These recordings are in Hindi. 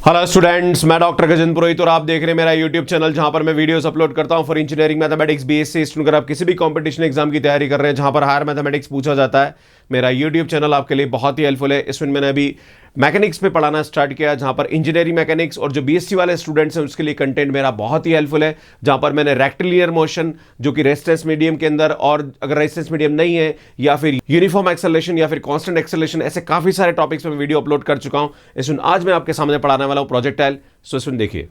हेलो स्टूडेंट्स, मैं डॉक्टर गजेंद्र पुरोहित और आप देख रहे हैं मेरा यूट्यूब चैनल जहां पर मैं वीडियोस अपलोड करता हूं for engineering mathematics BSc student. अगर आप किसी भी कंपटीशन एग्जाम की तैयारी कर रहे हैं जहां पर हायर मैथमेटिक्स पूछा जाता है, मेरा यूट्यूब चैनल आपके लिए बहुत ही हेल्पफुल है। इसमें मैंने अभी मैकेनिक्स पे पढ़ाना स्टार्ट किया, जहां पर इंजीनियरिंग मैकेनिक्स और जो बीएससी वाले स्टूडेंट्स हैं उसके लिए कंटेंट मेरा बहुत ही हेल्पफुल है। जहां पर मैंने रेक्टिलिनियर मोशन जो कि रेजिस्टेंस मीडियम के अंदर, और अगर रेजिस्टेंस मीडियम नहीं है, या फिर यूनिफॉर्म एक्सेलरेशन या फिर कांस्टेंट एक्सेलरेशन, ऐसे काफी सारे टॉपिक्स पे मैं वीडियो अपलोड कर चुका हूं। इसमें आज मैं आपके सामने पढ़ाने वाला हूं प्रोजेक्टाइल। सो इसमें देखिए,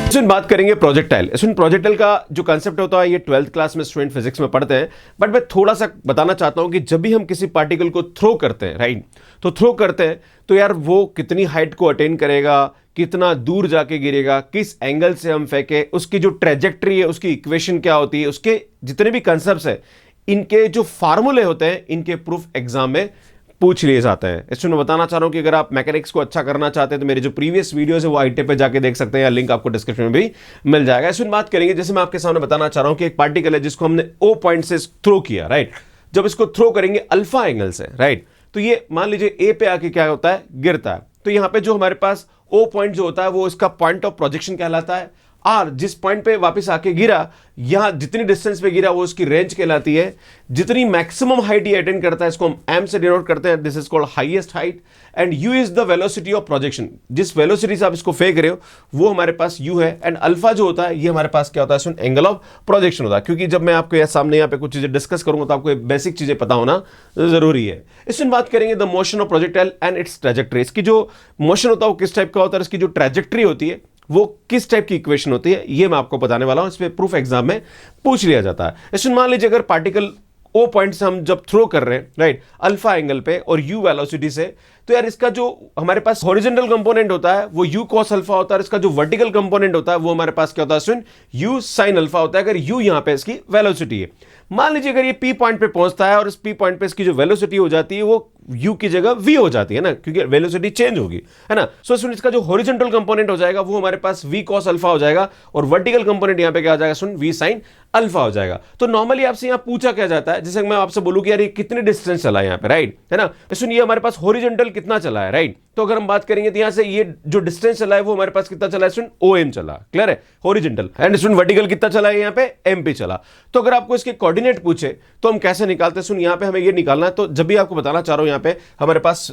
इसमें बात करेंगे प्रोजेक्टाइल। इसमें प्रोजेक्टाइल का जो कंसेप्ट होता है ये 12th क्लास में स्टूडेंट फिजिक्स में पढ़ते हैं, बट मैं थोड़ा सा बताना चाहता हूं कि जब भी हम किसी पार्टिकल को थ्रो करते हैं, राइट, तो थ्रो करते हैं तो यार वो कितनी हाइट को अटेन करेगा, कितना दूर जाके गिरेगा, किस एंगल से हम फेंके, उसकी जो ट्रेजेक्ट्री है, उसकी इक्वेशन क्या होती है, उसके जितने भी कंसेप्ट्स है, इनके जो फार्मूले होते हैं, इनके प्रूफ एग्जाम में पूछ लिए जाते हैं। इसमें मैं बताना चाह रहा हूं कि अगर आप मैकेनिक्स को अच्छा करना चाहते हैं तो मेरे जो प्रीवियस वीडियोस है वो आईटे पे जाके देख सकते हैं, या लिंक आपको डिस्क्रिप्शन में भी मिल जाएगा। इसमें बात करेंगे, जैसे मैं आपके सामने बताना चाह रहा हूं कि एक पार्टिकल है जिसको हमने ओ पॉइंट से थ्रो किया, राइट। जब इसको थ्रो करेंगे अल्फा एंगल से, राइट, तो ये मान लीजिए ए पे आके क्या होता है, गिरता है। तो यहां पे जो हमारे पास ओ पॉइंट जो होता है वो इसका पॉइंट ऑफ प्रोजेक्शन कहलाता है। आर जिस पॉइंट पे वापस आके गिरा, यहां जितनी डिस्टेंस पे गिरा वो उसकी रेंज कहलाती है। जितनी मैक्सिमम हाइट ये अटेन करता है इसको हम एम से डिनोट करते हैं, this is called highest height. And you is the velocity of projection, जिस वेलोसिटी से आप इसको फेंक रहे हो वो हमारे पास यू है। एंड अल्फा जो होता है ये हमारे पास क्या होता है, एंगल ऑफ प्रोजेक्शन होता है। क्योंकि जब मैं आपको सामने यहाँ पे कुछ चीजें डिस्कस करूंगा तो आपको बेसिक चीजें पता होना जरूरी है। इसमें बात करेंगे the motion of projectile and it's trajectory. इसकी जो मोशन होता है वो किस टाइप का होता है, इसकी जो ट्रेजेक्टरी होती है वो किस टाइप की इक्वेशन होती है, ये मैं आपको बताने वाला हूं। इस पे प्रूफ एग्जाम में पूछ लिया जाता है। इसमें मान लीजिए अगर पार्टिकल ओ पॉइंट से हम जब थ्रो कर रहे हैं, राइट, अल्फा एंगल पे और यू वेलोसिटी से, तो यार इसका जो हमारे पास हॉरिजॉन्टल कंपोनेंट होता है वो यू कॉस अल्फा होता है, इसका जो वर्टिकल कंपोनेंट होता है वो हमारे पास क्या होता है, सुन, यू साइन अल्फा होता है। अगर यू यहां पे इसकी वेलोसिटी है, मान लीजिए अगर ये पी पॉइंट पे पहुंचता है और इस पी पॉइंट पे इसकी जो वेलोसिटी हो जाती है वो यू की जगह वी हो जाती है ना, क्योंकि वेलोसिटी चेंज होगी, है ना। सो सुन, इसका जो हॉरिजॉन्टल कंपोनेंट हो जाएगा वो हमारे पास वी कॉस अल्फा हो जाएगा, और वर्टिकल कंपोनेंट यहां पे क्या हो जाएगा, सुन, वी साइन अल्फा हो जाएगा। तो नॉर्मली आपसे यहां पूछा क्या जाता है, जैसे मैं आपसे बोलूं कि यार ये कितने डिस्टेंस चला है यहां पे, राइट, है ना। सुन, ये हमारे पास हॉरिजॉन्टल कितना चला है, राइट। तो अगर हम बात करेंगे तो यहां से ये जो डिस्टेंस चला है वो हमारे पास कितना चला है, सुन, ओ एम चला, क्लियर है, हॉरिजॉन्टल। एंड सुन, वर्टिकल कितना चला है यहां पे, एम पे चला। तो अगर आपको इसके कोऑर्डिनेट पूछे तो हम कैसे निकालते हैं, सुन, यहां पे हमें ये निकालना है। तो जब भी आपको बताना चाह रहा हूं, यहां पे हमारे पास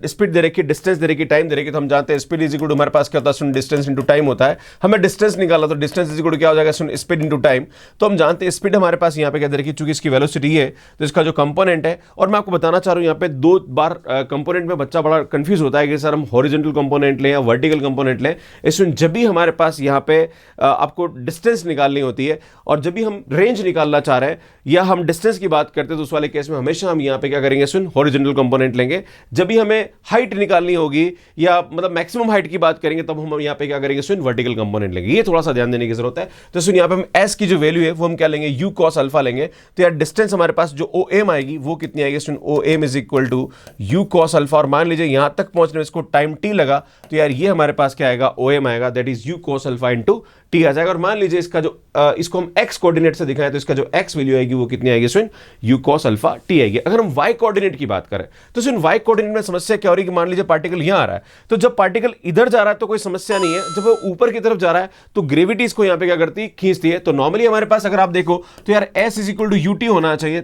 स्पीड दे रखी, डिस्टेंस दे रखी, टाइम दे रखी, तो हम जानते हैं स्पीड इज इक्वल टू हमारे पास क्या होता है, सुन, डिस्टेंस इंटू टाइम होता है। हमें डिस्टेंस निकालना, तो डिस्टेंस इज इक्वल टू क्या हो जाएगा, सुन, स्पीड इंटू टाइम। तो हम जानते हैं स्पीड हमारे पास यहां पे क्या दे रखी, चूंकि इसकी वेलोसिटी है तो इसका जो कंपोनेंट है, और मैं आपको बताना चाह रहा हूं यहां पे दो बार कंपोनेंट में बच्चा बड़ा कंफ्यूज होता है कि सर हम हॉरिजॉन्टल कंपोनेंट लें या वर्टिकल कंपोनेंट लें। इसमें जब भी हमारे पास यहां पे आपको डिस्टेंस निकालनी होती है और जब भी हम रेंज निकालना चाह रहे हैं या हम डिस्टेंस की बात करते हैं तो उस वाले केस में हमेशा हम यहां पे क्या करेंगे, सुन, हॉरिजॉन्टल कंपोनेंट लेंगे। जब भी हमें हाइट निकालनी होगी या मतलब मैक्सिमम हाइट की बात करेंगे तब हम यहां पे क्या करेंगे, सुन, वर्टिकल कंपोनेंट लेंगे। ये थोड़ा सा ध्यान देने की जरूरत है। तो सुन, यहां पे हम एस की जो वैल्यू है वो हम क्या लेंगे, यू कॉस अल्फा लेंगे। तो यार डिस्टेंस हमारे पास जो ओ एम आएगी वो कितनी आएगी, सुन, O M is equal to u cos alpha. और मान लीजिए यहां तक पहुंचने में इसको टाइम टी लगा, तो यार ये हमारे पास क्या आएगा, ओ एम आएगा, that is u cos alpha into T आ जाएगा। और मान लीजिए इसका जो इसको हम एक्स कोऑर्डिनेट से दिखाएं तो इसका जो एक्स वैल्यू आएगी वो कितनी आएगी, सुन, यू कॉस अल्फा टी आएगी। अगर हम वाई कोऑर्डिनेट की बात करें तो सुन, वाई कोऑर्डिनेट में समस्या क्या हो रही है कि मान लीजिए पार्टिकल यहां आ रहा है, तो जब पार्टिकल इधर जा रहा है तो कोई समस्या नहीं है, जब वो ऊपर की तरफ जा रहा है तो ग्रेविटी इसको यहां पे क्या करती है, खींचती है। तो नॉर्मली हमारे पास अगर आप देखो तो यार S is equal to U T होना चाहिए,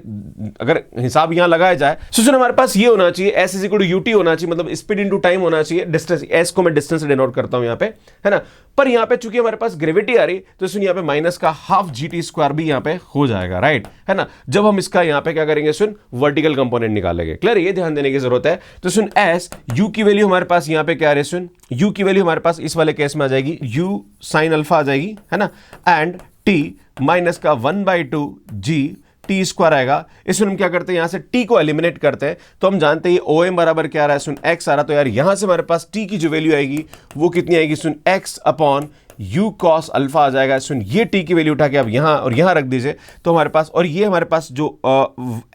अगर हिसाब यहां लगाया जाए। सुन, हमारे पास ये होना चाहिए, S is equal to U T होना चाहिए, मतलब स्पीड इंटू टाइम होना चाहिए। डिस्टेंस, एस को मैं डिस्टेंस से डिनोट करता हूं यहां पे, है ना। पर यहां पे चूंकि हमारे पास ग्रेविटी आ रही तो सुन, यहां पे माइनस का हाफ जी टी स्क्वायर भी यहां पे हो जाएगा, राइट, है ना। जब हम इसका यहां पे क्या करेंगे, सुन, वर्टिकल कंपोनेंट निकालेंगे, क्लियर, ये ध्यान देने की जरूरत है। तो सुन, एस, यू की वैल्यू हमारे पास यहां पे क्या आ रही है, सुन, यू की वैल्यू हमारे पास इस वाले केस में आ जाएगी यू साइन अल्फा आ जाएगी, है ना। एंड टी माइनस का 1/2 जी टी स्क्वायर आएगा। इसमें हम क्या करते हैं, यहां से टी को एलिमिनेट करते हैं तो हम जानते हैं ओ एम बराबर क्या आ रहा है, सुन, एक्स आ रहा है। तो यार यहां से हमारे पास टी की जो वैल्यू आएगी वो कितनी आएगी, सुन, X upon u cos alpha आ जाएगा। सुन, ये t की वैल्यू उठा के आप यहां और यहां रख दीजिए तो हमारे पास, और ये हमारे पास जो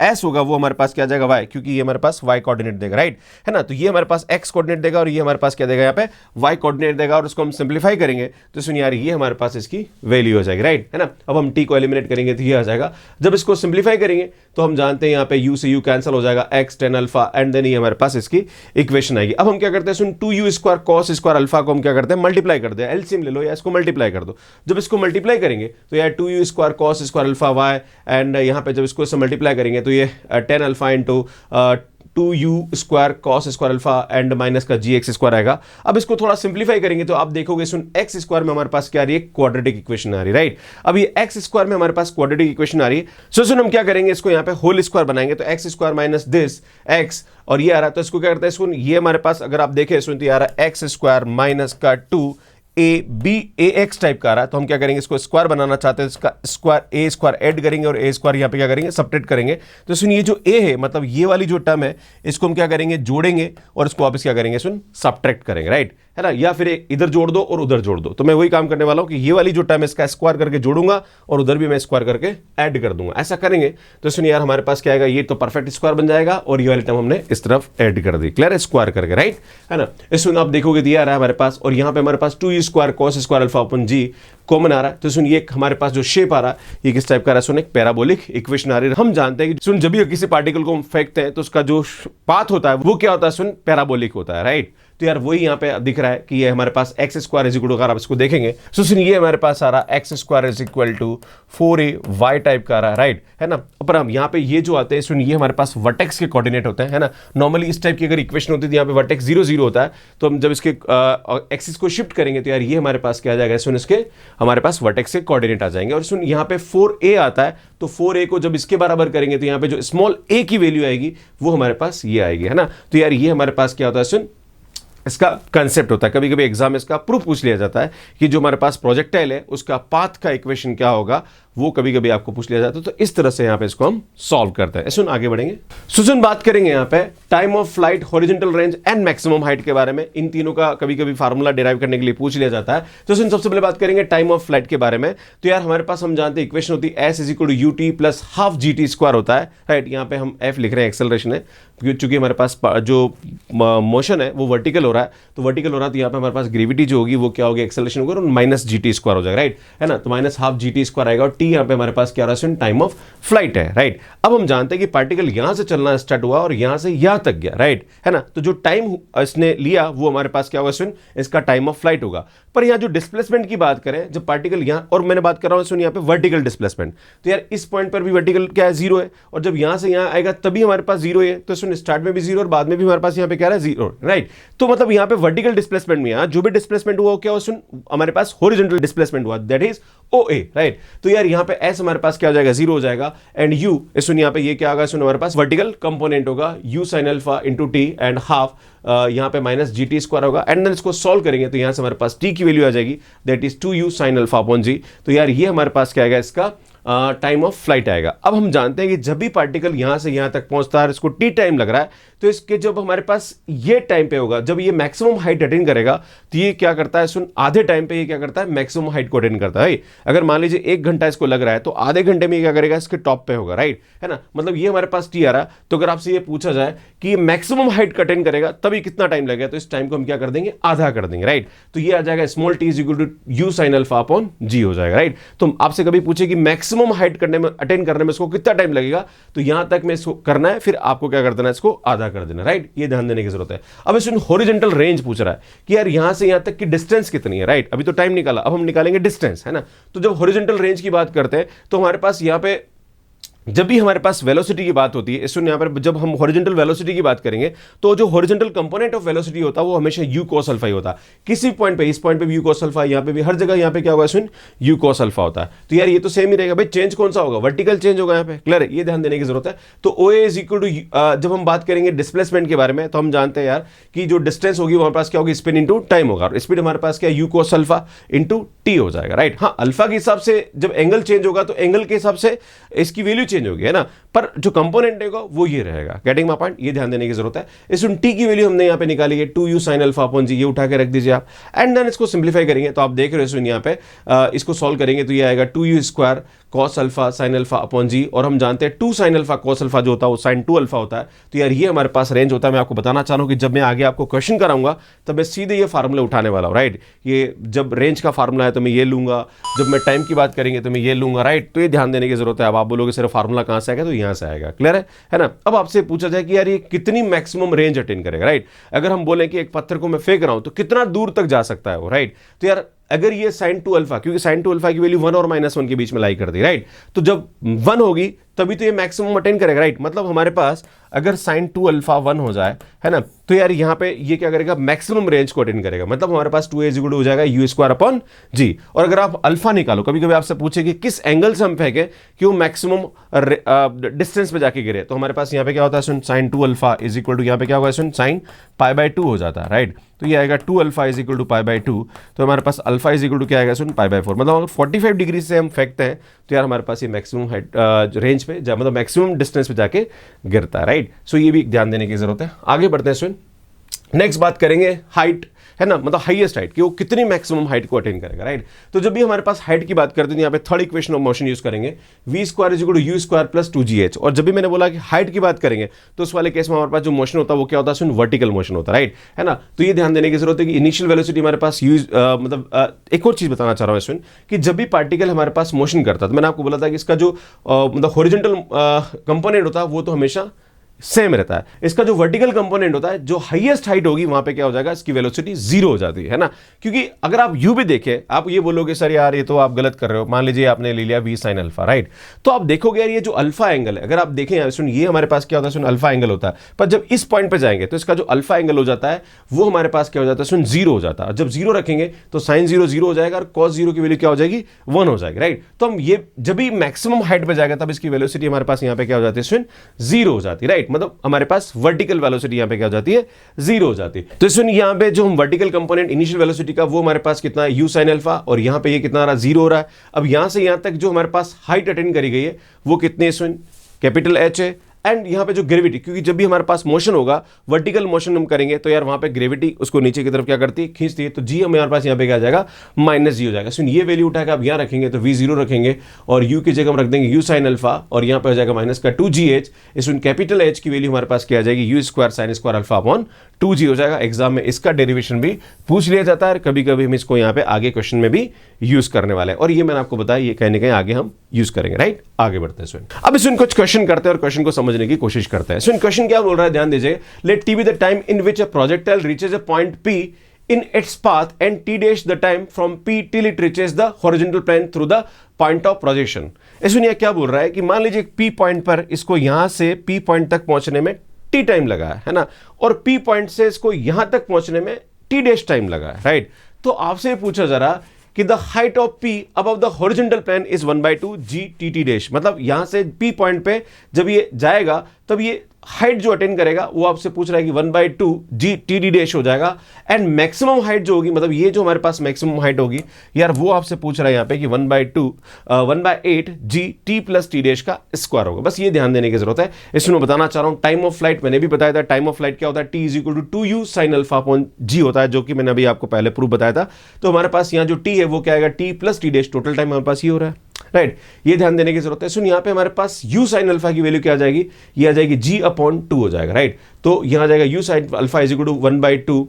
s होगा वो हमारे पास क्या आ जाएगा y, क्योंकि ये हमारे पास y कोऑर्डिनेट देगा, राइट है ना। तो ये हमारे पास x कोऑर्डिनेट देगा और ये हमारे पास क्या देगा यहाँ पे y कोऑर्डिनेट देगा, और उसको हम सिंप्लीफाई करेंगे तो सुन यार ये हमारे पास इसकी वैल्यू हो जाएगी, राइट है ना। अब हम t को एलिमिनेट करेंगे तो ये आ जाएगा। जब इसको सिंप्लीफाई करेंगे तो हम जानते हैं यहाँ पे u से u कैंसिल हो जाएगा, x tan alpha, and then ये हमारे पास इसकी इक्वेशन आएगी। अब हम क्या करते हैं, सुन 2u square cos square alpha को हम क्या करते हैं, मल्टीप्लाई कर दे, एलसीएम ले लो या इसको मल्टीप्लाई कर दो। जब इसको मल्टीप्लाई करेंगे तो यार 2u square cos square alpha y, and यहाँ पे जब इसको इससे मल्टीप्लाई करेंगे तो ये tan alpha into 2u square cos square alpha and minus का gx स्क्वायर आएगा। अब इसको थोड़ा सिंप्लीफाई करेंगे तो आप देखोगे सुन x स्क्वायर में हमारे पास क्या आ रही है, क्वाड्रेटिक इक्वेशन आ रही है, राइट। अब ये x स्क्वायर में हमारे पास क्वाड्रेटिक इक्वेशन आ रही है। सो सुन हम क्या करेंगे, इसको यहाँ पे होल स्क्वायर बनाएंगे तो x square minus this x, और ये आ रहा है तो इसको क्या करते हैं, सुन ये हमारे पास अगर आप देखें सुन तो ये आ रहा है x स्क्वायर माइनस का 2ab टाइप का आ रहा है। तो हम क्या करेंगे, इसको स्क्वायर बनाना चाहते हैं, इसका स्क्वायर a स्क्वायर ऐड करेंगे और a स्क्वायर यहाँ पे क्या करेंगे, सब्ट्रैक्ट करेंगे। तो सुन ये जो a है मतलब ये वाली जो टर्म है इसको हम क्या करेंगे, जोड़ेंगे और इसको वापस क्या करेंगे, सुन सब्ट्रैक्ट करेंगे, राइट है ना। या फिर इधर जोड़ दो और उधर जोड़ दो। तो मैं वही काम करने वाला हूं कि ये वाली जो टर्म है इसका स्क्वायर करके जोड़ूंगा और उधर भी मैं स्क्वायर करके ऐड कर दूंगा। ऐसा करेंगे तो सुन यार हमारे पास क्या आएगा, ये तो परफेक्ट स्क्वायर बन जाएगा और ये वाली टर्म हमने इस तरफ ऐड कर दी, क्लियर है, स्क्वायर करके, राइट है ना। इसमें आप देखोगे दिया रहा है हमारे पास, और यहाँ पे हमारे पास 2u square cos square alpha upon g common आ रहा है। तो सुन ये हमारे पास जो शेप आ रहा है ये किस टाइप का आ रहा है, सुन एक पैराबोलिक इक्वेशन आ रही है। हम जानते हैं कि सुन जब भी किसी पार्टिकल को हम फेंकते हैं तो उसका जो पाथ होता है वो क्या होता है, सुन पैराबोलिक होता है, राइट। तो यार वही यहाँ पे दिख रहा है कि ये हमारे पास x square is equal to, अगर आप इसको देखेंगे तो सुन ये हमारे पास आ रहा है X square is equal to 4a type का आ रहा है, राइट है ना। पर हम यहाँ पे ये जो आते हैं सुन ये हमारे पास वर्टेक्स के कोऑर्डिनेट होते हैं, है ना। नॉर्मली इस टाइप की अगर इक्वेशन होती है यहाँ पे वर्टेक्स 0 0 होता है, तो हम जब इसके एक्सिस को शिफ्ट करेंगे तो यार ये हमारे पास क्या आ जाएगा, सुन इसके हमारे पास वर्टेक्स के कोऑर्डिनेट आ जाएंगे। और सुन यहाँ पे 4a आता है तो 4a को जब इसके बराबर करेंगे तो यहाँ पे जो स्मॉल a की वैल्यू आएगी वो हमारे पास ये आएगी, है ना। तो यार ये हमारे पास क्या होता है, सुन इसका कंसेप्ट होता है। कभी कभी एग्जाम में इसका प्रूफ पूछ लिया जाता है कि जो हमारे पास प्रोजेक्टाइल है उसका पाथ का इक्वेशन क्या होगा, वो कभी कभी आपको पूछ लिया जाता है। तो इस तरह से यहाँ पे इसको हम सॉल्व करते हैं। सुन आगे बढ़ेंगे, सुन बात करेंगे यहाँ पे time of flight, horizontal range and maximum height के बारे में। इन तीनों का कभी कभी फार्मूला डिराइव करने के लिए पूछ लिया जाता है। तो सुन सबसे पहले बात करेंगे टाइम ऑफ फ्लाइट के बारे में। तो यार हमारे पास हम जानते हैं इक्वेशन होती है s is equal to UT plus half gt square होता है, राइट। यहाँ पे हम f लिख रहे हैं, एक्सेलरेशन है, क्योंकि हमारे पास जो मोशन है वो वर्टिकल हो रहा है, तो वर्टिकल हो रहा है तो यहाँ पे हमारे पास ग्रेविटी जो होगी वो क्या होगी, एक्सेलरेशन होगा, और माइनस gt स्क्वायर हो जाएगा, राइट है ना। तो माइनस हाफ gt स्क्वायर आएगा और t यहाँ पे हमारे पास क्या रहा है, टाइम ऑफ फ्लाइट है, राइट। अब हम जानते हैं कि पार्टिकल यहां से चलना स्टार्ट हुआ और यहां से यहां तक गया, राइट है ना। तो जो टाइम इसने लिया वो हमारे पास क्या होगा, सुन इसका टाइम ऑफ फ्लाइट होगा। पर यहां जो डिस्प्लेसमेंट की बात करें, जब पार्टिकल यहां, और मैंने बात कर रहा हूं सुन यहां पे वर्टिकल डिस्प्लेसमेंट, तो यार इस पॉइंट पर भी वर्टिकल क्या है, 0 है, और जब यहां से यहां आएगा तभी हमारे पास 0 है। तो सुन स्टार्ट में भी 0 और बाद में भी हमारे पास यहां पे क्या है, 0, राइट। तो मतलब यहां पे वर्टिकल डिस्प्लेसमेंट में यहां जो भी डिस्प्लेसमेंट हुआ क्या हुआ, सुन हमारे पास हॉरिजॉन्टल डिस्प्लेसमेंट हुआ, दैट इज OA, राइट। तो यार यहां पे S हमारे पास क्या हो जाएगा, 0 हो जाएगा, एंड U सुन यहाँ पे ये क्या होगा, सुन हमारे पास वर्टिकल कंपोनेंट होगा U sin alpha into T and half यहाँ पे माइनस GT स्क्वायर होगा, एंड देन इसको सॉल्व करेंगे तो यहाँ से हमारे पास T की वैल्यू आ जाएगी, that is 2U sin alpha upon G। तो यार ये हमारे पास क्या आएगा, इसका टाइम ऑफ फ्लाइट आएगा। अब हम जानते हैं कि जब भी पार्टिकल यहां से यहां तक पहुंचता है, इसको टी टाइम लग रहा है, तो इसके जब हमारे पास ये टाइम पे होगा, जब ये मैक्सिमम हाइट अटेन करेगा तो ये क्या करता है, सुन आधे टाइम पे ये क्या करता है, मैक्सिमम हाइट को अटेन करता है। अगर मान लीजिए 1 घंटा इसको लग रहा है तो आधे घंटे में ये क्या करेगा, इसके टॉप पे होगा, राइट है ना। मतलब ये हमारे पास टी आ रहा, तो अगर आपसे ये पूछा जाए कि ये मैक्सिमम हाइट का अटेन करेगा तभी कितना टाइम लगेगा, तो इस टाइम को हम क्या कर देंगे, आधा कर देंगे, राइट। तो ये आ जाएगा small T is equal to U sin alpha upon G हो जाएगा, राइट। तो आपसे कभी पूछे कि मैक्सिमम हाइट करने में, अटेन करने में इसको कितना टाइम लगेगा, तो यहां तक में इसको करना है, फिर आपको क्या कर देना है, इसको आधा कर देना, राइट। ये ध्यान देने की जरूरत है। अब इसमें हॉरिजॉन्टल रेंज पूछ रहा है कि यार यहां से यहां तक की डिस्टेंस कितनी है, राइट। अभी तो टाइम निकाला, अब हम निकालेंगे डिस्टेंस, है ना। तो जब हॉरिजॉन्टल रेंज की बात करते हैं तो हमारे पास यहां पे जब भी हमारे पास वेलोसिटी की बात होती है, इसमें यहाँ पर जब हम हॉरिजॉन्टल वेलोसिटी की बात करेंगे तो जो हॉरिजॉन्टल कंपोनेंट ऑफ वेलोसिटी होता है वो हमेशा U cos अल्फा ही होता है। किसी पॉइंट पे, इस पॉइंट पे भी U cos अल्फा, यहाँ पे भी, हर जगह यहाँ पे क्या होगा, सुन U cos अल्फा होता है। तो यार ये तो सेम ही रहेगा भाई, चेंज कौन सा होगा, वर्टिकल चेंज होगा यहाँ पे, क्लियर है, ये ध्यान देने की जरूरत है। तो OA इज इक्वल टू, जब हम बात करेंगे डिस्प्लेसमेंट के बारे में तो हम जानते हैं यार कि जो डिस्टेंस होगी हमारे पास क्या होगी, स्पीड इंटू टाइम होगा, और स्पीड हमारे पास क्या U cos alpha into T हो जाएगा, राइट। हाँ, अल्फा के हिसाब से जब एंगल चेंज होगा तो एंगल के हिसाब से इसकी वैल्यू चेंज होगी, है ना, पर जो कंपोनेंट होगा वो ये रहेगा। गेटिंग माय पॉइंट, ये ध्यान देने की जरूरत है। इसमें टी की वैल्यू हमने यहाँ पे निकाली है 2u sin अल्फा अपॉन जी, ये उठा के रख दीजिए आप, एंड देन इसको सिंप्लीफाई करेंगे तो आप देख रहे हो इसमें यहाँ पे इसको सॉल्व करेंगे तो ये आएगा 2u square cos alpha sin alpha upon g, और हम जानते हैं 2 sin अल्फा cos अल्फा जो होता है वो sin 2 अल्फा होता है। तो यार ये हमारे पास रेंज होता है। मैं आपको बताना चाह रहा हूं कि जब मैं आगे आपको क्वेश्चन कराऊंगा तब मैं सीधे ये फार्मूला उठाने वाला हूं, राइट। ये जब रेंज का फार्मूला है तो मैं ये लूंगा, जब मैं टाइम की बात करेंगे तो मैं ये लूंगा, राइट। तो ये ध्यान देने की जरूरत है। अब आप बोलोगे सिर्फ फार्मूला कहां से आएगा, तो यहां से आएगा। क्लियर है ना। अब आपसे पूछा जाए कि यार ये कितनी मैक्सिमम रेंज अटेन करेगा, राइट। अगर हम बोले कि एक पत्थर को मैं फेंक रहा हूं तो कितना दूर तक जा सकता है वो, राइट। तो यार अगर ये sin 2 अल्फा, क्योंकि sin 2 अल्फा की वैल्यू 1 और -1 के बीच में लाई कर दी, राइट। तो जब 1 होगी तभी तो ये मैक्सिमम अटेन करेगा, राइट। मतलब हमारे पास अगर sin 2 अल्फा 1 हो जाए, है ना, तो यार यहाँ पे ये क्या करेगा, मैक्सिमम रेंज को अटेन करेगा। मतलब हमारे पास 2a इक्वल हो जाएगा u स्क्वायर अपॉन जी। और अगर आप अल्फा निकालो, कभी कभी आपसे पूछे कि किस एंगल से हम फेंके कि वो मैक्सिमम डिस्टेंस पे जाके गिरे, तो हमारे पास यहाँ पे क्या होता है, sin 2 alpha is equal to यहाँ पे क्या होगा, sin π/2 हो जाता है, राइट। तो ये आएगा 2 अल्फा इज इक्वल टू π/2, तो हमारे पास अल्फा इज इक्वल टू क्या आएगा, π/4। मतलब अगर 45 डिग्री से हम फेंकते हैं तो यार हमारे पास ये मैक्सिमम रेंज पे मतलब मैक्सिमम डिस्टेंस पे जाके गिरता है, राइट। सो ये भी ध्यान देने की जरूरत है। आगे बढ़ते हैं स्टूडेंट, नेक्स्ट बात करेंगे हाइट, है ना, मतलब हाईएस्ट हाइट कि वो कितनी मैक्सिमम हाइट को अटेन करेगा, राइट। तो जब भी हमारे पास हाइट की बात करते हैं यहाँ पे third equation of motion use करेंगे, v square is equal to u square plus 2gh। और जब भी मैंने बोला कि हाइट की बात करेंगे तो उस वाले केस में हमारे पास जो मोशन होता है वो क्या होता है, वर्टिकल मोशन होता है, राइट, है ना। तो ये ध्यान देने की जरूरत है कि इनिशियल वेलोसिटी हमारे पास यूज एक और चीज बताना चाह रहा हूँ इसमें कि जब भी पार्टिकल हमारे पास मोशन करता है तो मैंने आपको बोला था कि इसका जो मतलब हॉरिजॉन्टल कंपोनेंट होता है वो तो हमेशा सेम रहता है। इसका जो वर्टिकल कंपोनेंट होता है, जो हाईएस्ट हाइट होगी वहां पे क्या हो जाएगा, इसकी वेलोसिटी 0 हो जाती है ना। क्योंकि अगर आप यू भी देखें, आप ये बोलोगे सर यार ये तो आप गलत कर रहे हो। मान लीजिए आपने ले लिया v sin अल्फा, राइट। तो आप देखोगे यार ये जो अल्फा एंगल है, अगर आप देखें यार सुन, ये हमारे पास क्या होता है, अल्फा एंगल होता है। पर जब इस पॉइंट पे जाएंगे तो इसका जो अल्फा एंगल हो जाता है वो हमारे पास क्या हो जाता है, 0 हो जाता है। जब 0 रखेंगे तो sin 0 0 हो जाएगा और cos 0 की वैल्यू क्या हो जाएगी, 1 हो जाएगी, राइट। तो हम ये जब भी मैक्सिमम हाइट पे जाएगा तब इसकी वेलोसिटी हमारे पास यहाँ पे क्या हो जाती है, 0 हो जाती है, राइट। मतलब हमारे पास वर्टिकल वेलोसिटी यहां पे क्या हो जाती है, 0 हो जाती है। तो इसमें यहां पे जो हम वर्टिकल कंपोनेंट इनिशियल वेलोसिटी का वो हमारे पास कितना है, u sin अल्फा, और यहां पे ये कितना आ रहा है, 0 हो रहा है। अब यहां से यहां तक जो हमारे पास हाइट अटेन करी गई है वो कितनी है, कैपिटल H है। एंड यहाँ पे जो ग्रेविटी, क्योंकि जब भी हमारे पास मोशन होगा, वर्टिकल मोशन हम करेंगे तो यार वहां पे ग्रेविटी उसको नीचे की तरफ क्या करती है, खींचती है। तो जी हमारे पास यहाँ पे क्या आ जाएगा, -g हो जाएगा। सुन ये वैल्यू उठाकर आप यहाँ रखेंगे तो v0 रखेंगे और u की जगह हम रख देंगे u sin अल्फा, और यहाँ पे हो जाएगा माइनस का 2gh। इसमें कैपिटल H की वैल्यू हमारे पास क्या आ जाएगी, u square sin square alpha upon 2g हो जाएगा। एग्जाम में इसका डेरिवेशन भी पूछ लिया जाता है, कभी कभी हम इसको यहाँ पे आगे क्वेश्चन में भी यूज करने वाले हैं। और ये मैंने आपको बताया, ये कहीं ना कहीं आगे हम यूज करेंगे, राइट। आगे बढ़ते हैं। अब इसमें कुछ क्वेश्चन करते हैं और क्वेश्चन को समझने की कोशिश करते हैं। सो क्वेश्चन क्या बोल रहा है, ध्यान दीजिए। Let T be the time in which a projectile reaches a point P in its path and t dash the time from P till it reaches the horizontal plane through the point of projection। इसमें यह क्या बोल रहा है कि मान लीजिए P पॉइंट पर इसको यहां से P पॉइंट तक पहुंचने में t टाइम लगा है ना, और P पॉइंट से इसको यहां तक पहुंचने में t डैश टाइम लगा है, राइट। तो आपसे पूछा जरा कि the height of P above the horizontal plane is 1/2 g tt dash. मतलब यहां से P पॉइंट पे जब ये जाएगा तब ये हाइट जो अटेन करेगा वो आपसे पूछ रहा है कि 1/2 g tt डैश हो जाएगा। एंड मैक्सिमम हाइट जो होगी, मतलब ये जो हमारे पास मैक्सिमम हाइट होगी यार, वो आपसे पूछ रहा है यहाँ पे कि 1/8 g t plus t dash का स्क्वायर होगा। बस ये ध्यान देने की जरूरत है। इसमें मैं बताना चाह रहा हूँ टाइम ऑफ फ्लाइट मैंने भी बताया था। टाइम ऑफ फ्लाइट क्या होता है, t is equal to 2u sin alpha upon g होता है, जो कि मैंने अभी आपको पहले प्रूफ बताया था। तो हमारे पास यहाँ जो t है वो क्या आएगा, t plus t dash. Total time हमारे पास ये हो रहा है, राइट। ये ध्यान देने की जरूरत है। सुन यहाँ पे हमारे पास u sin अल्फा की वैल्यू क्या आ जाएगी, ये आ जाएगी g अपॉन 2 हो जाएगा, राइट। तो यहाँ आ जाएगा u sin alpha is equal to 1/2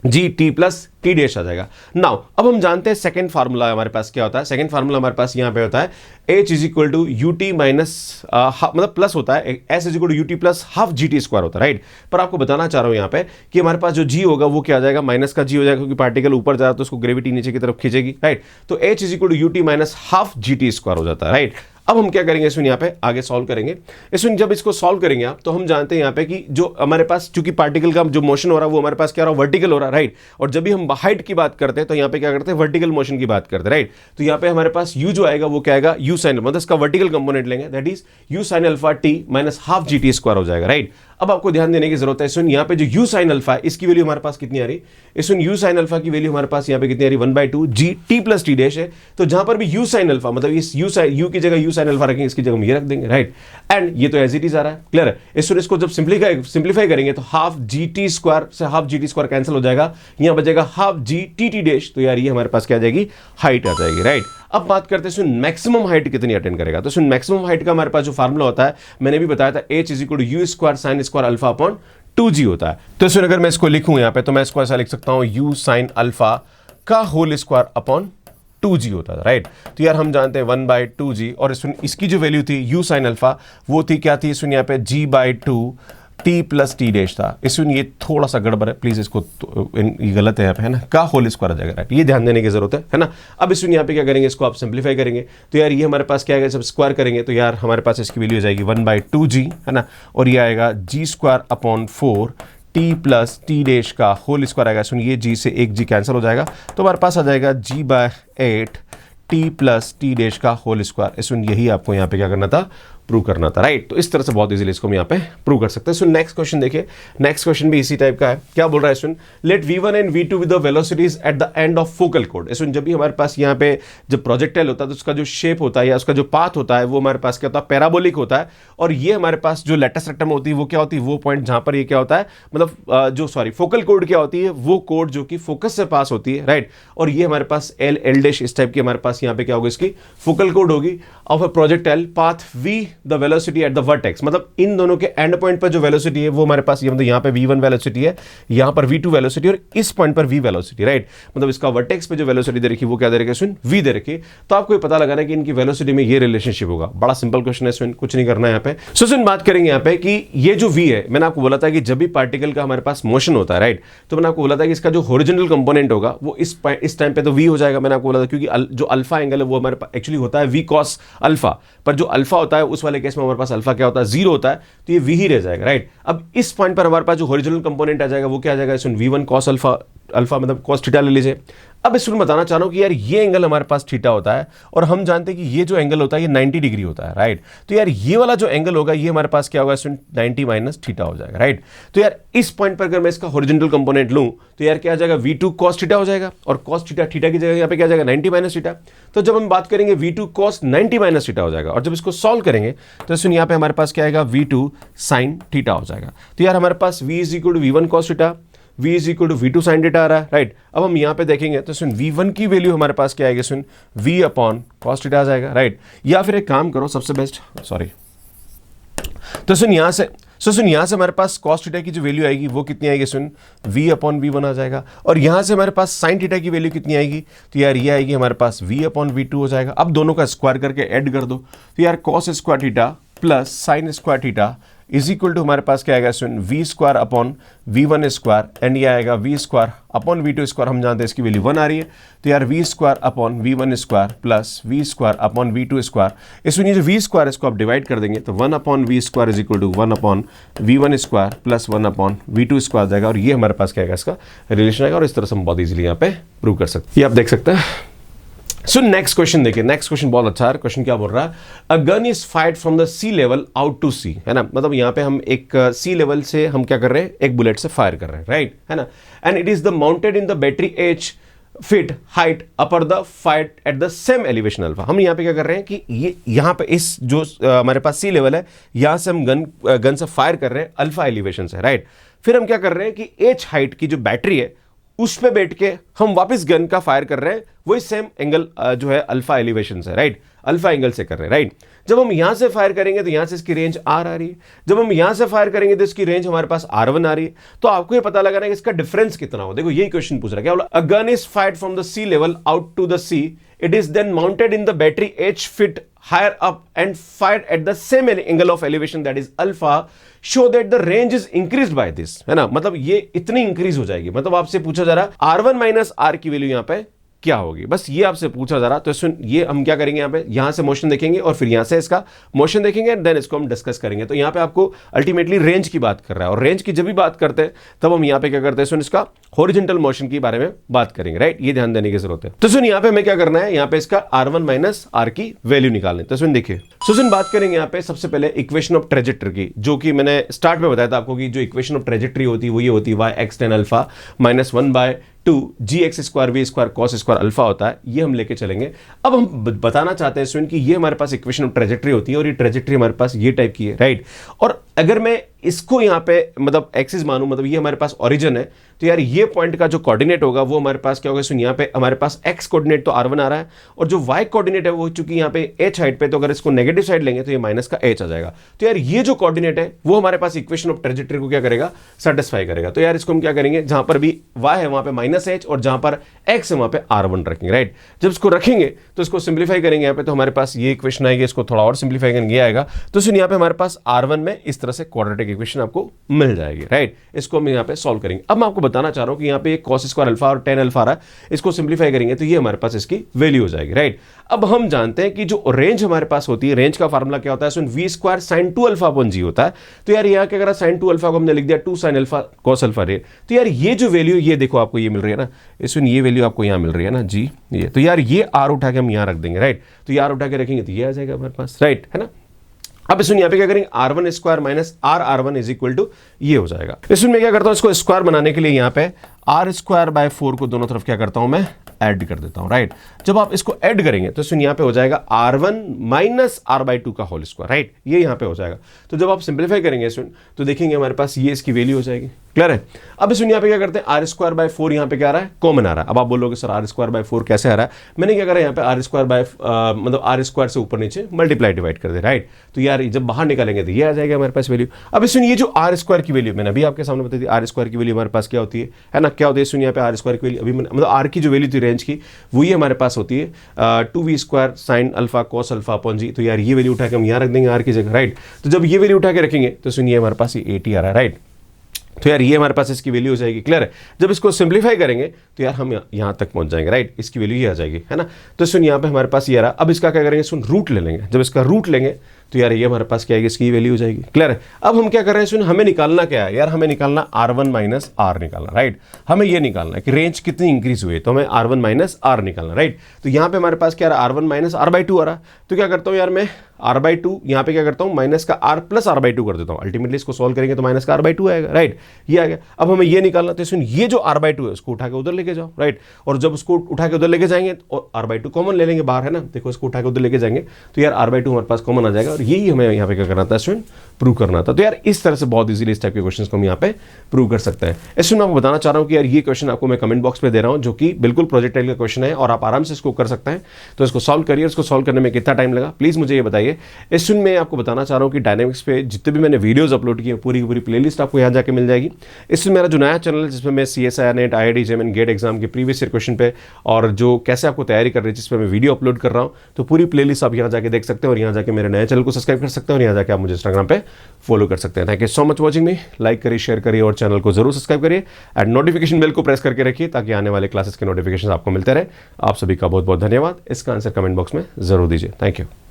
g t plus t dash आ जाएगा। नाउ अब हम जानते हैं सेकंड फार्मूला हमारे पास क्या होता है। सेकंड फार्मूला हमारे पास यहाँ पे होता है h is equal to U T minus मतलब प्लस होता है, s is equal to U T plus half G T square होता है, राइट। पर आपको बताना चाह रहा हूँ यहाँ पे कि हमारे पास जो g होगा वो क्या आ जाएगा, माइनस का g हो जाएगा, क्योंकि पार्टिकल ऊपर जा रहा है तो उसको ग्रेविटी नीचे की तरफ खींचेगी, राइट। तो h is equal to U T minus half G T square हो जाता है, राइट। अब हम क्या करेंगे इसमें, यहाँ पे आगे सॉल्व करेंगे। इसमें जब इसको सॉल्व करेंगे आप, तो हम जानते हैं यहाँ पे कि जो हमारे पास चूंकि पार्टिकल का जो मोशन हो रहा है वो हमारे पास क्या हो रहा है, वर्टिकल हो रहा है, राइट। और जब भी हम हाइट की बात करते हैं तो यहाँ पे क्या करते हैं, वर्टिकल मोशन की बात करते हैं, राइट। तो यहाँ पे हमारे पास u जो आएगा वो क्या आएगा, u sin मतलब इसका वर्टिकल कंपोनेंट लेंगे, that is u sin alpha t minus half G T square हो जाएगा, राइट। अब आपको ध्यान देने की जरूरत है। सुन यहाँ पे जो u sin अल्फा इसकी वैल्यू हमारे पास कितनी आ रही है, सुन u sin अल्फा की वैल्यू हमारे पास यहाँ पे कितनी आ रही है, 1/2 g t plus t dash है। तो जहां पर भी u sin अल्फा मतलब इस u की जगह u साइन अल्फा रखेंगे, इसकी जगह हम ये रख देंगे, राइट। एंड ये तो एज इट इज आ रहा है, क्लियर है। इसको जब सिंप्लीफाई करेंगे तो हाफ जी टी स्क्वायर से half G T square cancel हो जाएगा, यहां बचेगा half G T T dash. तो यार ये हमारे पास क्या आ जाएगी, हाइट आ जाएगी, राइट। अब बात करते हैं मैक्सिमम हाइट कितनी अटेंड करेगा। तो मैक्सिमम हाइट का हमारे पास जो फार्मूला होता है मैंने भी बताया था, h is equal to U square sine square alpha upon 2g होता है। तो इसमें अगर मैं इसको लिखूं यहां पे तो मैं इसको ऐसा लिख सकता हूं, u साइन अल्फा का होल स्क्वायर अपॉन 2g होता है, राइट। तो यार हम जानते हैं 1/2g, और इसकी जो वैल्यू थी u साइन अल्फा वो थी क्या थी, इसमें यहाँ पे g/2 t plus t dash था। इसमें ये थोड़ा सा गड़बड़ है, प्लीज इसको ये गलत है यहाँ पे, है ना, का होल स्क्वायर आ जाएगा, राइट। ये ध्यान देने की जरूरत है ना। अब इसमें यहाँ पे क्या करेंगे, इसको आप सिंप्लीफाई करेंगे तो यार ये हमारे पास क्या आएगा, जब स्क्वायर करेंगे तो यार हमारे पास इसकी वैल्यू हो जाएगी 1/2g, है ना, और ये आएगा g square upon 4 t plus t dash का होल स्क्वायर आएगा। सुन ये g से एक g कैंसिल हो जाएगा, तो हमारे पास आ जाएगा g/8 t plus t dash का होल स्क्वायर। सुन यही आपको यहाँ पे क्या करना था, प्रूव करना था, राइट। तो इस तरह से बहुत इजीली इसको हम यहाँ पे प्रूव कर सकते हैं। सुन नेक्स्ट क्वेश्चन देखिए, नेक्स्ट क्वेश्चन भी इसी टाइप का है। क्या बोल रहा है, सुन let v1 and v2 with the velocities at the end of focal कोड। सुन जब भी हमारे पास यहाँ पे जब प्रोजेक्टाइल होता है तो उसका जो शेप होता है या उसका जो पाथ होता है वो हमारे पास क्या होता है, पैराबोलिक होता है। और ये हमारे पास जो लेटस रेक्टम होती है वो क्या होती है, वो पॉइंट जहां पर ये क्या होता है, मतलब फोकल कोड क्या होती है, वो कोड जो कि फोकस से पास होती है, राइट। और ये हमारे पास एल डैश इस टाइप की हमारे पास यहाँ पे क्या होगी, इसकी फोकल कोड होगी of a projectile path v the velocity at the vertex. मतलब इन दोनों के एंड पॉइंट पर जो वेलोसिटी है वो हमारे पास ये, मतलब यहाँ पे v1 वेलोसिटी है, यहाँ पर v2 वेलोसिटी और इस पॉइंट पर v वेलोसिटी, राइट। मतलब इसका वर्टेक्स पे जो वेलोसिटी दे रखी वो क्या दे रखी है, सुन v दे रखी। तो आपको ये पता लगाना है कि इनकी वेलोसिटी में ये रिलेशनशिप होगा। बड़ा सिंपल क्वेश्चन है, सुन कुछ नहीं करना है यहाँ पे। सो सुन बात करेंगे यहाँ पे कि ये जो v है, मैंने आपको बोला था कि जब भी पार्टिकल का हमारे पास मोशन होता है, राइट, तो मैंने आपको बोला था कि इसका जो हॉरिजॉन्टल कंपोनेंट होगा वो इस टाइम पे तो v हो जाएगा। मैंने आपको बोला था क्योंकि जो अल्फा एंगल है वो हमारे पास एक्चुअली होता है v cos अल्फा, पर जो अल्फा होता है उस वाले केस में हमारे पास अल्फा क्या होता है, 0 होता है, तो ये v ही रह जाएगा, राइट। अब इस पॉइंट पर हमारे पास जो हॉरिजॉन्टल कंपोनेंट आ जाएगा वो क्या आ जाएगा, सुन v1 cos अल्फा मतलब cos थीटा ले लीजिए। अब इसमें बताना चाह रहा हूं कि यार ये एंगल हमारे पास थीटा होता है और हम जानते हैं कि ये जो एंगल होता है ये 90 डिग्री होता है, राइट। तो यार ये वाला जो एंगल होगा ये हमारे पास क्या होगा, 90 माइनस थीटा हो जाएगा, राइट। तो यार इस पॉइंट पर अगर मैं इसका हॉरिजॉन्टल कंपोनेंट लूं तो यार क्या आ जाएगा, v2 cos थीटा हो जाएगा, और cos थीटा की जगह यहाँ पे क्या आ जाएगा, 90 माइनस थीटा। तो जब हम बात करेंगे v2 cos 90 माइनस थीटा हो जाएगा, और जब इसको सॉल्व करेंगे तो सुन यहाँ पे हमारे पास क्या आएगा, v2 sin थीटा हो जाएगा। तो यार हमारे पास v is equal to v1 cos theta, v is equal to v2 sin theta आ रहा है, राइट। अब हम यहाँ पे देखेंगे तो सुन v1 की वैल्यू हमारे पास क्या आएगी, सुन v अपॉन cos थीटा आ जाएगा, राइट। या फिर एक काम करो, सबसे बेस्ट, सॉरी, तो सुन यहाँ से हमारे पास cos थीटा की जो वैल्यू आएगी वो कितनी आएगी, सुन v अपॉन v1 आ जाएगा। और यहाँ से हमारे पास sin थीटा की वैल्यू कितनी आएगी, तो यार ये आएगी हमारे पास v अपॉन v2 हो जाएगा। अब दोनों का स्क्वायर करके ऐड कर दो तो यार cos square theta plus sin square theta is equal to हमारे पास क्या आएगा, सुन v square upon v1 square, and ये आएगा v square upon v2 square. हम जानते हैं इसकी वैल्यू 1 आ रही है, तो यार v square upon v1 square plus v square upon v2 square. इसमें ये जो v स्क्वायर इसको आप डिवाइड कर देंगे तो 1 upon v square is equal to 1 upon v1 square plus 1 upon v2 square जाएगा, और ये हमारे पास क्या आएगा, इसका रिलेशन आएगा। और इस तरह से हम बहुत इजीली यहाँ पे प्रूव कर सकते हैं, ये आप देख सकते हैं। सो नेक्स्ट क्वेश्चन देखिए, नेक्स्ट क्वेश्चन बहुत अच्छा है। क्वेश्चन क्या बोल रहा है, a gun is fired from the sea level out to sea, है ना। मतलब यहाँ पे हम एक सी लेवल से हम क्या कर रहे हैं, एक बुलेट से फायर कर रहे हैं, राइट, है ना। And it is the mounted in the battery H feet height upper the fight at the same elevation alpha. हम यहाँ पे क्या कर रहे हैं कि ये यहाँ पे इस जो हमारे पास सी लेवल है यहाँ से हम गन से फायर कर रहे हैं अल्फा एलिवेशन से, राइट। फिर हम क्या कर रहे हैं कि एच हाइट की जो बैटरी है उस पे बैठ के हम वापस गन का फायर कर रहे हैं, वही सेम एंगल जो है अल्फा एलिवेशन से, राइट, अल्फा एंगल से कर रहे हैं, राइट। जब हम यहां से फायर करेंगे तो यहां से इसकी रेंज आर आ रही है, जब हम यहां से फायर करेंगे तो इसकी रेंज हमारे पास R1 आ रही है। तो आपको ये पता लगाना है कि इसका डिफरेंस कितना हो। देखो यही क्वेश्चन पूछ रहा है, क्या बोला, a gun is fired from the sea level out to the sea, it is then mounted in the battery H feet higher up and fired at the same angle of elevation that is alpha, show that the range is increased by this, है ना। मतलब ये इतनी इंक्रीज हो जाएगी, मतलब आपसे पूछा जा रहा है R1 माइनस R की वैल्यू यहाँ पे क्या होगी, बस ये आपसे पूछा जा रहा। तो सुन ये हम क्या करेंगे, यहाँ पे यहाँ से मोशन देखेंगे और फिर यहाँ से इसका मोशन देखेंगे, देन इसको हम डिस्कस करेंगे। तो यहाँ पे आपको अल्टीमेटली रेंज की बात कर रहा है, और रेंज की जब भी बात करते हैं तब हम यहाँ पे क्या करते हैं, सुन इसका हॉरिजॉन्टल मोशन के बारे में बात करेंगे, राइट। ये ध्यान देने की जरूरत है। तो सुन यहाँ पे हमें क्या करना है, यहाँ पे इसका R1 माइनस R की वैल्यू निकालनी। तो सुन देखिए, सुन बात करेंगे यहाँ पे सबसे पहले इक्वेशन ऑफ ट्रेजेक्टरी की, जो कि मैंने स्टार्ट में बताया था आपको कि जो इक्वेशन ऑफ ट्रेजेक्टरी होती है वो ये होती है y x tan alpha minus 1 by two G X square V square cos square alpha होता है, ये हम लेके चलेंगे। अब हम बताना चाहते हैं स्टूडेंट कि ये हमारे पास इक्वेशन ऑफ ट्रेजेक्ट्री होती है और ये ट्रेजेक्ट्री हमारे पास ये टाइप की है, राइट। और अगर मैं इसको यहाँ पे मतलब एक्सिस मानूं, मतलब ये हमारे पास ओरिजिन है, तो यार ये पॉइंट का जो कोऑर्डिनेट होगा वो हमारे पास क्या होगा, सुन यहाँ पे हमारे पास एक्स कोऑर्डिनेट तो r1 आ रहा है और जो y कोऑर्डिनेट है वो चूंकि यहाँ पे h हाइट पे, तो अगर इसको नेगेटिव साइड लेंगे तो ये माइनस का h आ जाएगा। तो यार ये जो कोऑर्डिनेट है वो हमारे पास इक्वेशन ऑफ ट्रेजेक्ट्री को क्या करेगा, सेटिस्फाई करेगा। तो यार इसको हम क्या करेंगे, जहां पर भी y है वहां पे माइनस h और जहां पर x है वहां पे r1 रखेंगे, राइट। जब इसको रखेंगे तो इसको सिंप्लीफाई करेंगे यहाँ पे, तो हमारे पास ये इक्वेशन आएगी, इसको थोड़ा और सिंप्लीफाई करेंगे, ये आएगा। तो सुन यहाँ पे हमारे पास r1 में इस तरह से क्वाड्रेटिक इक्वेशन आपको मिल जाएगी, राइट। इसको हम यहाँ पे सॉल्व करेंगे। अब मैं आपको बताना चाह रहा हूं कि यहाँ पे cos स्क्वायर अल्फा और tan अल्फा रहा है, इसको सिंप्लीफाई करेंगे तो ये हमारे पास इसकी वैल्यू हो जाएगी, राइट। अब हम जानते हैं कि जो रेंज हमारे पास होती है, रेंज का फार्मूला क्या होता है, सुन v square sine 2 alpha upon g होता है। तो यार यहाँ क्या करा, साइन 2 अल्फा को हमने लिख दिया 2 साइन अल्फा कॉस अल्फा रे। तो यार ये जो वैल्यू ये देखो आपको ये मिल रही है ना, इसमें ये वैल्यू आपको यहाँ मिल रही है ना जी, ये तो यार ये आर उठा के हम यहाँ रख देंगे, राइट। तो ये आर उठा के रखेंगे तो ये आ जाएगा हमारे पास, राइट, है ना। अब इसमें यहाँ पे क्या करेंगे, r1 square minus r1 is equal to ये हो जाएगा। इसमें मैं क्या करता हूँ, इसको स्क्वायर बनाने के लिए यहाँ पे r स्क्वायर बाय 4 को दोनों तरफ क्या करता हूँ मैं ऐड कर देता हूँ, राइट। जब आप इसको ऐड करेंगे तो इसमें यहाँ पे हो जाएगा r1 माइनस r/2 का होल स्क्वायर, राइट, ये यहाँ पे हो जाएगा। तो जब आप सिंप्लीफाई करेंगे इसमें तो देखेंगे हमारे पास ये इसकी वैल्यू हो जाएगी, क्लियर है। अब इसमें यहाँ पे क्या करते हैं, r स्क्वायर बाय 4 यहाँ पे क्या आ रहा है, कॉमन आ रहा है। अब आप बोलोगे सर r स्क्वायर बाय 4 कैसे आ रहा है, मैंने क्या करा यहाँ पे r स्क्वायर बाय मतलब r स्क्वायर से ऊपर नीचे मल्टीप्लाई डिवाइड कर दे, राइट। तो यार जब बाहर निकालेंगे तो ये आ जाएगा हमारे पास वैल्यू। अब इसमें ये जो r स्क्वायर की वैल्यू मैंने अभी आपके सामने बताई थी, r स्क्वायर की वैल्यू हमारे पास क्या होती है ना, क्या होती है, सुनिए यहाँ पे r स्क्वायर की वैल्यू अभी मतलब r की जो वैल्यू थी रेंज की वो ये हमारे पास होती है 2v square sine alpha cos alpha upon g. तो यार ये वैल्यू उठा के हम यहाँ रख देंगे r की जगह, राइट। तो जब ये वैल्यू उठा के रखेंगे तो सुनिए हमारे पास ये 80 आ रहा है, राइट। तो यार ये हमारे पास इसकी वैल्यू हो जाएगी, क्लियर है। जब इसको सिंप्लीफाई करेंगे तो यार हम यहाँ तक पहुंच जाएंगे, राइट, इसकी वैल्यू ये आ जाएगी, है ना। तो सुन यहाँ पे हमारे पास ये आ रहा। अब इसका क्या करेंगे, सुन रूट ले लेंगे। जब इसका रूट लेंगे तो यार ये हमारे पास क्या आएगी, इसकी वैल्यू हो जाएगी, क्लियर है। अब हम क्या कर रहे हैं, सुन हमें निकालना क्या है यार, हमें निकालना r1 माइनस r निकालना, राइट। हमें ये निकालना है कि रेंज कितनी इंक्रीज हुई है, तो हमें r1 माइनस r निकालना, राइट। तो यहाँ पे हमारे पास क्या आ रहा है, r1 माइनस r/2 आ रहा। तो क्या करता हूँ यार मैं r/2 यहाँ पे क्या करता हूँ, माइनस का r प्लस r/2 कर देता हूँ। अल्टीमेटली इसको सॉल्व करेंगे तो माइनस का r/2 आएगा, राइट, ये आ गया। अब हमें ये निकालना, तो सुन ये जो r/2 है उसको उठा के उधर लेके जाओ, राइट। और जब उसको उठा के उधर लेके जाएंगे और r/2 कॉमन ले लेंगे बाहर, है ना, देखो इसको उठा के उधर लेके जाएंगे तो यार r/2 हमारे पास कॉमन आ जाएगा। और यही हमें यहाँ पे क्या करना था स्टूडेंट, प्रूव करना था। तो यार इस तरह से बहुत इजीली इस टाइप के क्वेश्चंस को हम यहाँ पे प्रूव कर सकते हैं। इसमें मैं आपको बताना चाह रहा हूँ कि यार ये क्वेश्चन आपको मैं कमेंट बॉक्स पे दे रहा हूँ, जो कि बिल्कुल प्रोजेक्टाइल का क्वेश्चन है और आप आराम से इसको कर सकते हैं। तो इसको सॉल्व करिए। इसको सॉल्व करने में कितना टाइम लगा प्लीज मुझे ये बताइए। इसमें मैं आपको बताना चाह रहा हूँ कि डायनेमिक्स पे जितने भी मैंने वीडियोज अपलोड किए पूरी की पूरी प्लेलिस्ट आपको यहाँ जाके मिल जाएगी। इसमें मेरा जो नया चैनल है जिसमें मैं CSIR NET IIT JEM GATE exam के प्रीवियस ईयर क्वेश्चन पे और जो कैसे आपको तैयारी कर रही है जिस पर मैं वीडियो अपलोड कर रहा हूँ, तो पूरी प्लेलिस्ट आप यहाँ जाके देख सकते हैं और यहाँ जाके मेरे नए चैनल को सब्सक्राइब कर सकते हैं और यहाँ जाके आप मुझे इंस्टाग्राम पे फॉलो कर सकते हैं। Thank you so much watching me. Like करिए, शेयर करिए और चैनल को जरूर सब्सक्राइब करिए एंड नोटिफिकेशन बेल को प्रेस करके रखिए ताकि आने वाले क्लासेस के नोटिफिकेशन आपको मिलते रहे। आप सभी का बहुत बहुत धन्यवाद। इसका आंसर कमेंट बॉक्स में जरूर दीजिए। Thank you.